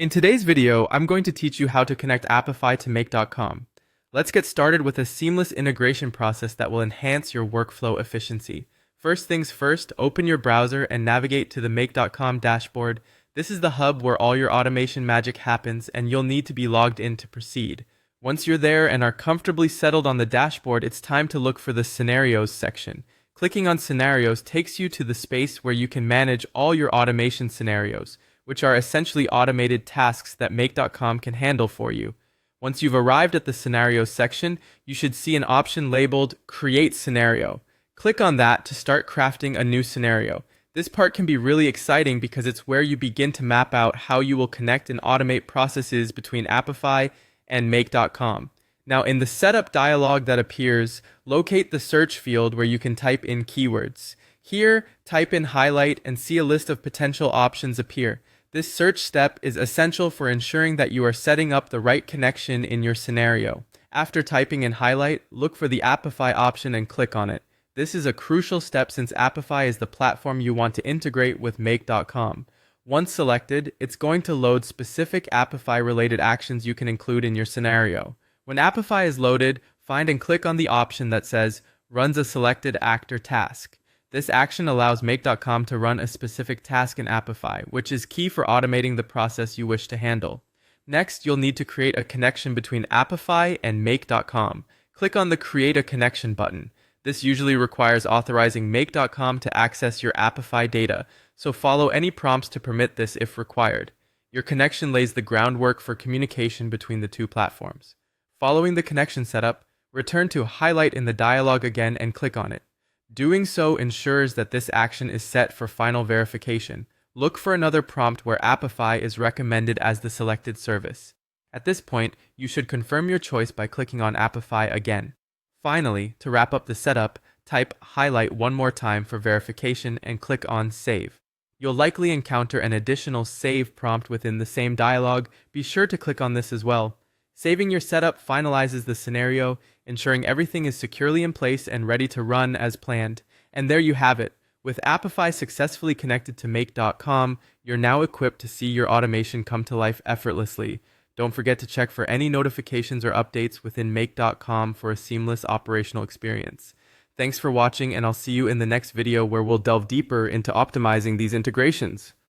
In today's video, I'm going to teach you how to connect Apify to Make.com. Let's get started with a seamless integration process that will enhance your workflow efficiency. First things first, open your browser and navigate to the Make.com dashboard. This is the hub where all your automation magic happens, and you'll need to be logged in to proceed. Once you're there and are comfortably settled on the dashboard, it's time to look for the Scenarios section. Clicking on Scenarios takes you to the space where you can manage all your automation scenarios, which are essentially automated tasks that Make.com can handle for you. Once you've arrived at the Scenarios section, you should see an option labeled Create Scenario. Click on that to start crafting a new scenario. This part can be really exciting because it's where you begin to map out how you will connect and automate processes between Apify and Make.com. Now, in the setup dialog that appears, locate the search field where you can type in keywords. Here, type in highlight and see a list of potential options appear. This search step is essential for ensuring that you are setting up the right connection in your scenario. After typing in highlight, look for the Apify option and click on it. This is a crucial step since Apify is the platform you want to integrate with Make.com. Once selected, it's going to load specific Apify-related actions you can include in your scenario. When Apify is loaded, find and click on the option that says Runs a selected act or task. This action allows Make.com to run a specific task in Apify, which is key for automating the process you wish to handle. Next, you'll need to create a connection between Apify and Make.com. Click on the Create a Connection button. This usually requires authorizing Make.com to access your Apify data, so follow any prompts to permit this if required. Your connection lays the groundwork for communication between the two platforms. Following the connection setup, return to Highlight in the dialog again and click on it. Doing so ensures that this action is set for final verification. Look for another prompt where Apify is recommended as the selected service. At this point, you should confirm your choice by clicking on Apify again. Finally, to wrap up the setup, type Highlight one more time for verification and click on Save. You'll likely encounter an additional Save prompt within the same dialog. Be sure to click on this as well. Saving your setup finalizes the scenario, ensuring everything is securely in place and ready to run as planned. And there you have it. With Apify successfully connected to Make.com, you're now equipped to see your automation come to life effortlessly. Don't forget to check for any notifications or updates within Make.com for a seamless operational experience. Thanks for watching, and I'll see you in the next video where we'll delve deeper into optimizing these integrations.